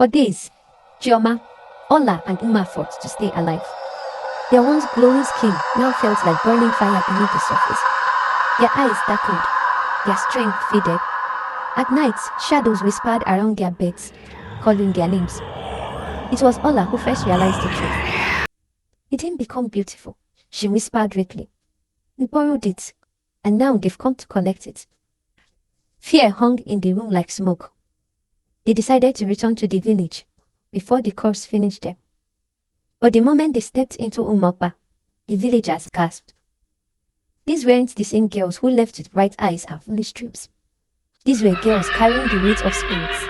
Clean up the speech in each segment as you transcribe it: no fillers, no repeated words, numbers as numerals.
For days, Chioma, Ola, and Uma fought to stay alive. Their once glowing skin now felt like burning fire beneath the surface. Their eyes darkened, their strength faded. At night, shadows whispered around their beds, calling their names. It was Ola who first realized the truth. It didn't become beautiful, she whispered weakly. We borrowed it, and now they've come to collect it. Fear hung in the room like smoke. They decided to return to the village before the curse finished them. But the moment they stepped into Umopa, the villagers gasped. These weren't the same girls who left with bright eyes and foolish dreams. These were girls carrying the weight of spirits.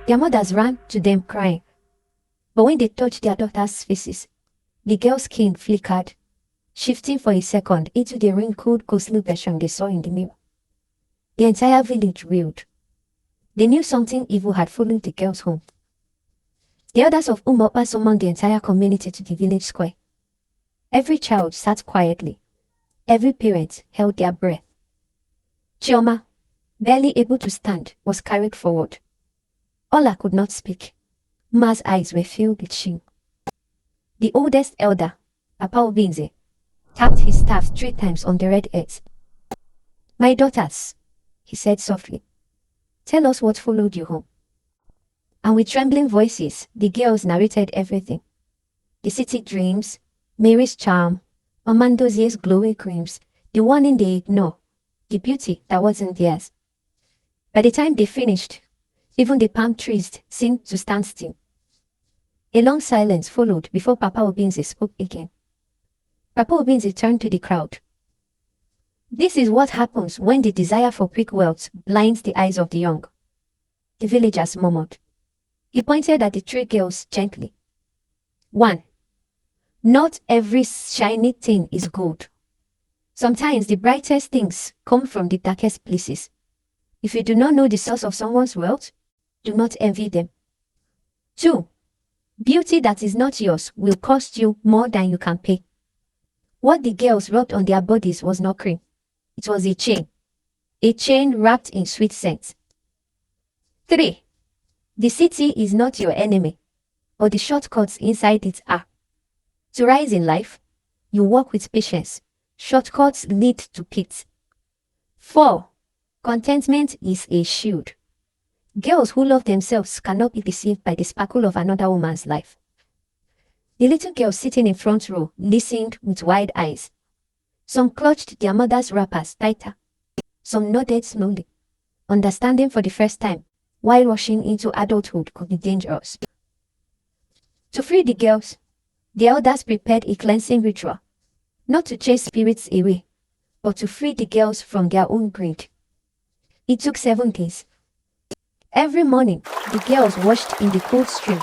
Their mothers ran to them crying. But when they touched their daughters' faces, the girls' skin flickered, shifting for a second into the wrinkled, ghostly version they saw in the mirror. The entire village reeled. They knew something evil had followed the girls home. The elders of Umopa summoned the entire community to the village square. Every child sat quietly. Every parent held their breath. Chioma, barely able to stand, was carried forward. Ola could not speak. Uma's eyes were filled with shame. The oldest elder, Papa Obinze, tapped his staff 3 times on the red earth. My daughters, he said softly, tell us what followed you home. And with trembling voices, the girls narrated everything. The city dreams, Mary's charm, Amandozier's glowing creams, the warning they ignore, the beauty that wasn't theirs. By the time they finished, even the palm trees seemed to stand still. A long silence followed before Papa Obinze spoke again. Papa Obinze turned to the crowd. This is what happens when the desire for quick wealth blinds the eyes of the young. The villagers murmured. He pointed at the 3 girls gently. 1. Not every shiny thing is gold. Sometimes the brightest things come from the darkest places. If you do not know the source of someone's wealth, do not envy them. 2. Beauty that is not yours will cost you more than you can pay. What the girls rubbed on their bodies was not cream. It was a chain wrapped in sweet scent. 3. The city is not your enemy, but the shortcuts inside it are. To rise in life, you walk with patience. Shortcuts lead to pits. 4. Contentment is a shield. Girls who love themselves cannot be deceived by the sparkle of another woman's life. The little girls sitting in front row listened with wide eyes. Some clutched their mother's wrappers tighter. Some nodded slowly, understanding for the first time why rushing into adulthood could be dangerous. To free the girls, the elders prepared a cleansing ritual, not to chase spirits away, but to free the girls from their own greed. It took 7 days. Every morning, the girls washed in the cold stream,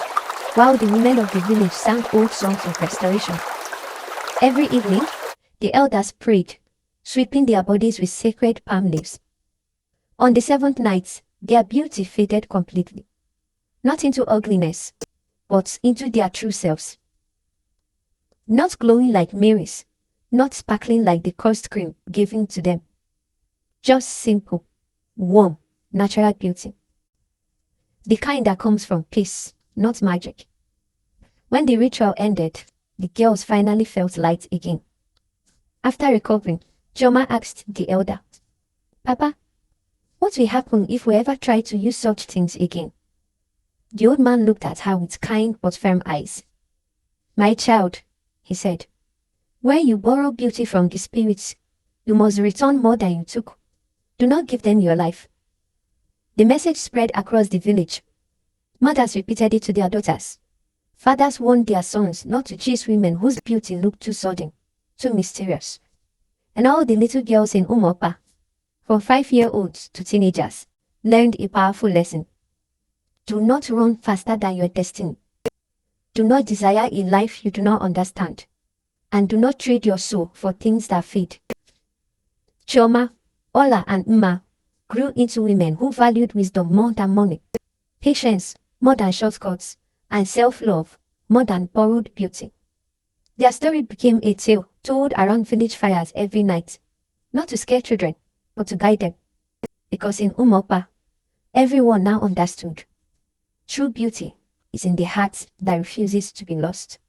while the women of the village sang old songs of restoration. Every evening, the elders prayed, sweeping their bodies with sacred palm leaves. On the 7th night, their beauty faded completely, not into ugliness, but into their true selves. Not glowing like Mary's, not sparkling like the cursed cream given to them. Just simple, warm, natural beauty. The kind that comes from peace, not magic. When the ritual ended, the girls finally felt light again. After recovering, Chioma asked the elder, Papa, what will happen if we ever try to use such things again? The old man looked at her with kind but firm eyes. My child, he said, when you borrow beauty from the spirits, you must return more than you took. Do not give them your life. The message spread across the village. Mothers repeated it to their daughters. Fathers warned their sons not to chase women whose beauty looked too sudden, too mysterious. And all the little girls in Umopa, from 5-year-olds to teenagers, learned a powerful lesson. Do not run faster than your destiny. Do not desire a life you do not understand. And do not trade your soul for things that fade. Chioma, Ola, and Uma grew into women who valued wisdom more than money, patience more than shortcuts, and self-love more than borrowed beauty. Their story became a tale told around village fires every night, not to scare children, but to guide them. Because in Umopa, everyone now understood. True beauty is in the heart that refuses to be lost.